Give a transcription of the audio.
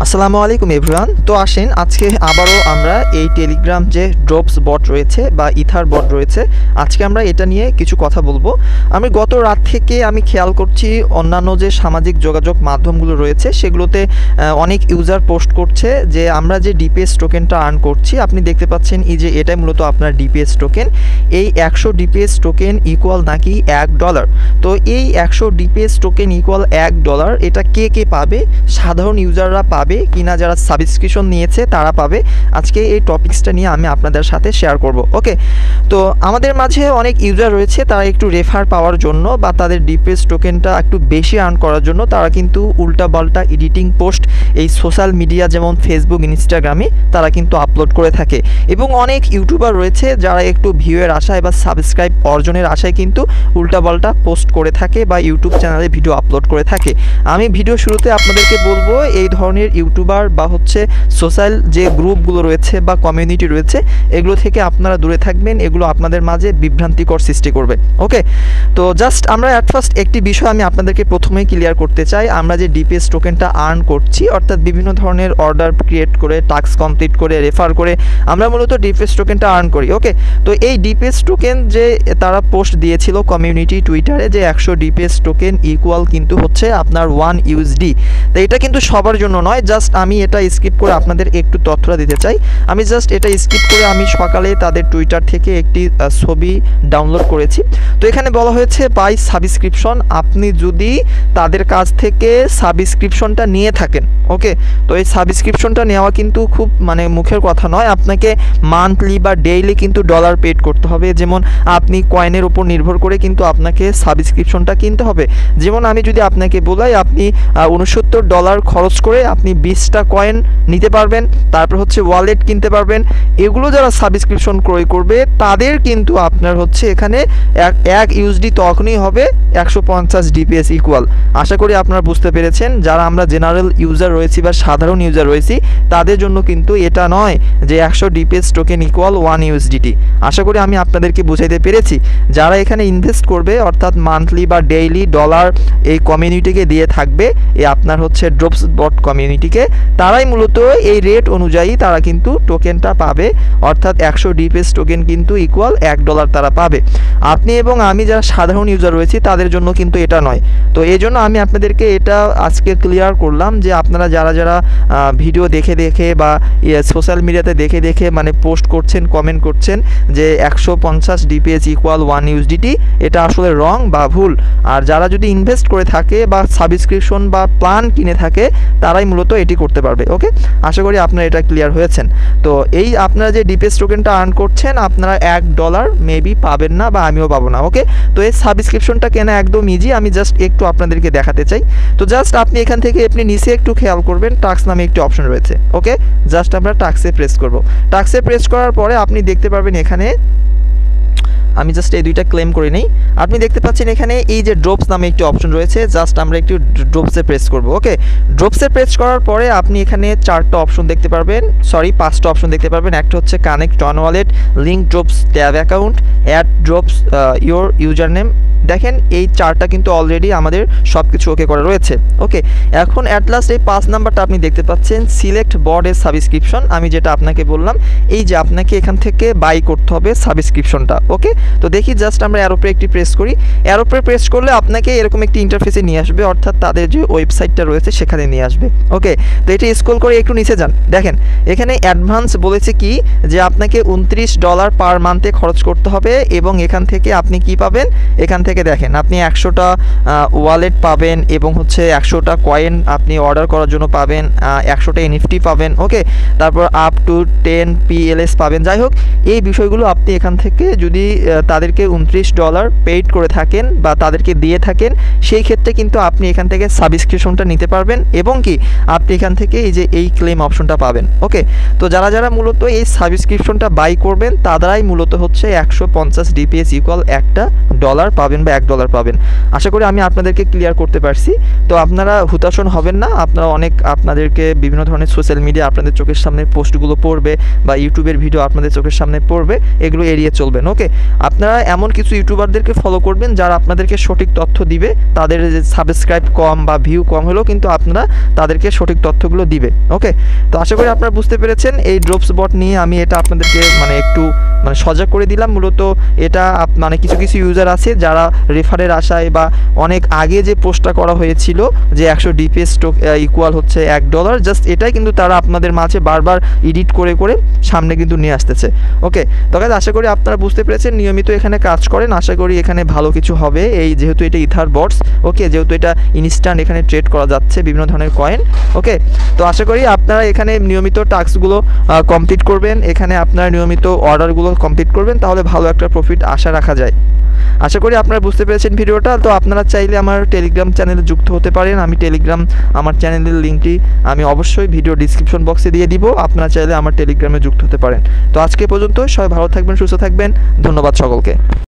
আসসালামু আলাইকুম এভরিওয়ান। তো আসেন আজকে আবারও আমরা এই টেলিগ্রাম যে ড্রপস বট রয়েছে বা ইথার বট রয়েছে, আজকে আমরা এটা নিয়ে কিছু কথা বলবো। আমি গত রাত থেকে আমি খেয়াল করছি অন্যান্য যে সামাজিক যোগাযোগ মাধ্যমগুলো রয়েছে সেগুলোতে অনেক ইউজার পোস্ট করছে যে আমরা যে ডিপিএস টোকেনটা আর্ন করছি, আপনি দেখতে পাচ্ছেন এই যে এটাই মূলত আপনার ডিপিএস টোকেন। এই 100 ডিপিএস টোকেন ইকুয়াল নাকি $1। তো এই 100 ডিপিএস টোকেন ইকুয়াল $1, এটা কে কে পাবে? সাধারণ ইউজাররা পাবে কিনা, যারা সাবস্ক্রিপশন নিয়েছে তারা পাবে। আজকে এই টপিকসটা নিয়ে আমি আপনাদের সাথে শেয়ার করব। ওকে, তো আমাদের মাঝে অনেক ইউজার রয়েছে, তারা একটু রেফার পাওয়ার জন্য বা তাদের ডিপিএস টোকেনটা একটু বেশি আর্ন করার জন্য তারা কিন্তু উল্টাপাল্টা এডিটিং পোস্ট এই সোশ্যাল মিডিয়া যেমন ফেসবুক, ইনস্টাগ্রামে তারা কিন্তু আপলোড করে থাকে। এবং অনেক ইউটিউবার রয়েছে যারা একটু ভিউয়ের আশায় বা সাবস্ক্রাইব অর্জনের আশায় কিন্তু উল্টাপাল্টা পোস্ট করে থাকে বা ইউটিউব চ্যানেলে ভিডিও আপলোড করে থাকে। আমি ভিডিও শুরুতে আপনাদেরকে বলবো এই ধরনের ইউটিউবার বা হচ্ছে সোশ্যাল যে গ্রুপগুলো রয়েছে বা কমিউনিটি রয়েছে এগুলো থেকে আপনারা দূরে থাকবেন, এগুলো আপনাদের মাঝে বিভ্রান্তিকর সৃষ্টি করবে। ওকে, তো জাস্ট আমরা অ্যাট ফার্স্ট একটি বিষয় আমি আপনাদেরকে প্রথমেই ক্লিয়ার করতে চাই। আমরা যে ডিপিএস টোকেনটা আর্ন করছি, অর্থাৎ বিভিন্ন ধরনের অর্ডার ক্রিয়েট করে, টাস্ক কমপ্লিট করে, রেফার করে আমরা মূলত ডিপিএস টোকেনটা আর্ন করি। ওকে, তো এই ডিপিএস টোকেন যে তারা পোস্ট দিয়েছিল কমিউনিটি টুইটারে যে 100 ডিপিএস টোকেন ইকুয়াল কিন্তু হচ্ছে আপনার 1 USD। তো এটা কিন্তু সবার জন্য নয়, জাস্ট আমি এটা স্কিপ করে আপনাদের একটু তথ্যটা দিতে চাই। আমি জাস্ট এটা স্কিপ করে আমি সকালে তাদের টুইটার থেকে একটি ছবি ডাউনলোড করেছি। তো এখানে বলা হয়েছে বাই সাবস্ক্রিপশন, আপনি যদি তাদের কাছ থেকে সাবস্ক্রিপশনটা নিয়ে থাকেন। ওকে, তো এই সাবস্ক্রিপশনটা নেওয়া কিন্তু খুব মুখের কথা নয়, আপনাকে মান্থলি বা ডেইলি কিন্তু ডলার পেড করতে হবে। যেমন আপনি কয়েনের উপর নির্ভর করে কিন্তু আপনাকে সাবস্ক্রিপশনটা কিনতে হবে। যেমন আমি যদি আপনাকে বলাই, আপনি $69 খরচ করে আপনি 20টা কয়েন নিতে পারবেন, তারপর হচ্ছে ওয়ালেট কিনতে পারবেন। এগুলো যারা সাবস্ক্রিপশন ক্রয় করবে তাদের কিন্তু আপনার হচ্ছে এখানে 1 USD তখনই হবে 150 ডিপিএস ইকুয়াল। আশা করি আপনারা বুঝতে পেরেছেন। যারা আমরা জেনারেল ইউজার রয়েছি বা সাধারণ ইউজার রয়েছি তাদের জন্য কিন্তু এটা নয় যে 100 ডিপিএস টোকেন ইকুয়াল 1 USDT। আশা করি আমি আপনাদেরকে বুঝাইতে পেরেছি। যারা এখানে ইনভেস্ট করবে অর্থাৎ মান্থলি বা ডেইলি ডলার এই কমিউনিটিকে দিয়ে থাকবে, আপনার হচ্ছে ড্রপস বট কমিউনিটিকে, তারাই মূলত এই রেট অনুযায়ী তারা কিন্তু টোকেনটা পাবে। অর্থাৎ 100 ডিপিএস টোকেন কিন্তু ইকুয়াল $1 তারা পাবে। আপনি এবং আমি যারা সাধারণ ইউজার রয়েছি তাদের জন্য কিন্তু এটা নয়। তো এই জন্য আমি আপনাদেরকে এটা আজকে ক্লিয়ার করলাম যে আপনারা যারা যারা ভিডিও দেখে দেখে বা সোশ্যাল মিডিয়াতে দেখে দেখে পোস্ট করছেন, কমেন্ট করছেন যে 150 ডিপিএস ইকুয়াল 1 USDT, এটা আসলে রং বা ভুল। আর যারা যদি ইনভেস্ট করে থাকে বা সাবস্ক্রিপশন বা প্ল্যান কিনে থাকে তারাই মূলত এটি করতে পারবে। ওকে, আশা করি আপনারা এটা ক্লিয়ার হয়েছেন। তো এই আপনারা যে ডিপিএস টোকেনটা আর্ন করছেন আপনারা $1 মেবি পাবেন না বা আমিও পাবো না। ওকে, তো এই সাবস্ক্রিপশনটা কেনা একদম ইজি, আমি জাস্ট একটু আপনাদেরকে দেখাতে চাই। তো জাস্ট আপনি এখান থেকে আপনি নিচে একটু খেয়াল করবেন, টাস্ক নামে একটি অপশন রয়েছে। ওকে, জাস্ট আমরা টাস্কে প্রেস করব। টাস্কে প্রেস করার পরে আপনি দেখতে পারবেন এখানে, আমি জাস্ট এই দুইটা ক্লেম করে নেই। আপনি দেখতে পাচ্ছেন এখানে এই যে ড্রপস নামে একটি অপশন রয়েছে, জাস্ট আমরা একটু ড্রপসে প্রেস করব। ওকে, ড্রপসে প্রেস করার পরে আপনি এখানে 4টা অপশন দেখতে পারবেন, 5টা অপশন দেখতে পারবেন। একটা হচ্ছে connect on wallet, link drops tab account, add drops your user name. দেখেন এই 4টা কিন্তু অলরেডি আমাদের সব কিছু ওকে করা রয়েছে। ওকে, এখন অ্যাট লাস্ট এই 5 নাম্বারটা আপনি দেখতে পাচ্ছেন সিলেক্ট বর্ডের সাবস্ক্রিপশন। আমি যেটা আপনাকে বললাম এই যে আপনাকে এখান থেকে বাই করতে হবে সাবস্ক্রিপশনটা। ওকে, তো দেখি জাস্ট আমরা অ্যারোপে একটি প্রেস করি। অ্যারোপে প্রেস করলে আপনাকে এরকম একটি ইন্টারফেসে নিয়ে আসবে, অর্থাৎ তাদের যে ওয়েবসাইটটা রয়েছে সেখানে নিয়ে আসবে। ওকে, তো এটা স্ক্রল করে একটু নিচে যান। দেখেন এখানে অ্যাডভান্স বলেছে কি যে আপনাকে $29 পার মান্থে খরচ করতে হবে এবং এখান থেকে আপনি কি পাবেন, এখান থেকে দেখেন আপনি 100টা ওয়ালেট পাবেন এবং হচ্ছে 100টা কয়েন আপনি অর্ডার করার জন্য পাবেন, 100টা এনএফটি পাবেন। ওকে, তারপর আপ টু 10 PLS পাবেন। যাই হোক, এই বিষয়গুলো আপনি এখান থেকে যদি তাদেরকে $29 পেইড করে থাকেন বা তাদেরকে দিয়ে থাকেন, সেই ক্ষেত্রে কিন্তু আপনি এখান থেকে সাবস্ক্রিপশনটা নিতে পারবেন এবং কি আপনি এখান থেকে এই যে এই ক্লেম অপশনটা পাবেন। ওকে, তো যারা যারা মূলত এই সাবস্ক্রিপশনটা বাই করবেন তারাই মূলত হচ্ছে 150 ডিপিএস ইকুয়াল $1 পাবেন বা $1 পাবেন। আশা করি আমি আপনাদেরকে ক্লিয়ার করতে পারছি। তো আপনারা হুতাশন হবেন না। আপনারা আপনাদেরকে বিভিন্ন ধরনের সোশ্যাল মিডিয়া আপনাদের চোখের সামনে পোস্টগুলো পড়বে বা ইউটিউবের ভিডিও আপনাদের চোখের সামনে পড়বে, এগুলো এড়িয়ে চলবেন। ওকে, আপনারা এমন কিছু ইউটিউবারদেরকে ফলো করবেন যারা আপনাদেরকে সঠিক তথ্য দিবে। তাদের যে সাবস্ক্রাইব কম বা ভিউ কম হলেও কিন্তু আপনারা তাদেরকে সঠিক তথ্যগুলো দিবে। ওকে, তো আশা করি আপনারা বুঝতে পেরেছেন এই ড্রপস বট নিয়ে আমি এটা আপনাদেরকে একটু সজাগ করে দিলাম। মূলত এটা কিছু কিছু ইউজার আছে যারা রেফারের আশায় বা অনেক আগে যে পোস্টটা করা হয়েছিল যে 100 ডিপিএস ইকুয়াল হচ্ছে $1, জাস্ট এটাই কিন্তু তারা আপনাদের মাঝে বারবার এডিট করে করে সামনে কিন্তু নিয়ে আসতেছে। ওকে, তো গাইস আশা করি আপনারা বুঝতে পেরেছেন, নিয়মিত এখানে কাজ করেন, আশা করি এখানে ভালো কিছু হবে। এই যেহেতু এটা ইথার বটস, ওকে, যেহেতু এটা ইনস্ট্যান্ট এখানে ট্রেড করা যাচ্ছে বিভিন্ন ধরনের কয়েন। ওকে, তো আশা করি আপনারা এখানে নিয়মিত টাস্কগুলো কমপ্লিট করবেন, এখানে আপনারা নিয়মিত অর্ডারগুলো কমপ্লিট করবেন, তাহলে ভালো একটা প্রফিট আশা রাখা যায়। আশা করি আপনারা বুঝতে পেরেছেন ভিডিওটা। তো আপনারা চাইলে আমার টেলিগ্রাম চ্যানেলে যুক্ত হতে পারেন। আমার চ্যানেলের লিঙ্কটি আমি অবশ্যই ভিডিও ডিসক্রিপশন বক্সে দিয়ে দিব। আপনারা চাইলে আমার টেলিগ্রামে যুক্ত হতে পারেন। তো আজকে পর্যন্ত সবাই ভালো থাকবেন, সুস্থ থাকবেন। ধন্যবাদ সকলকে।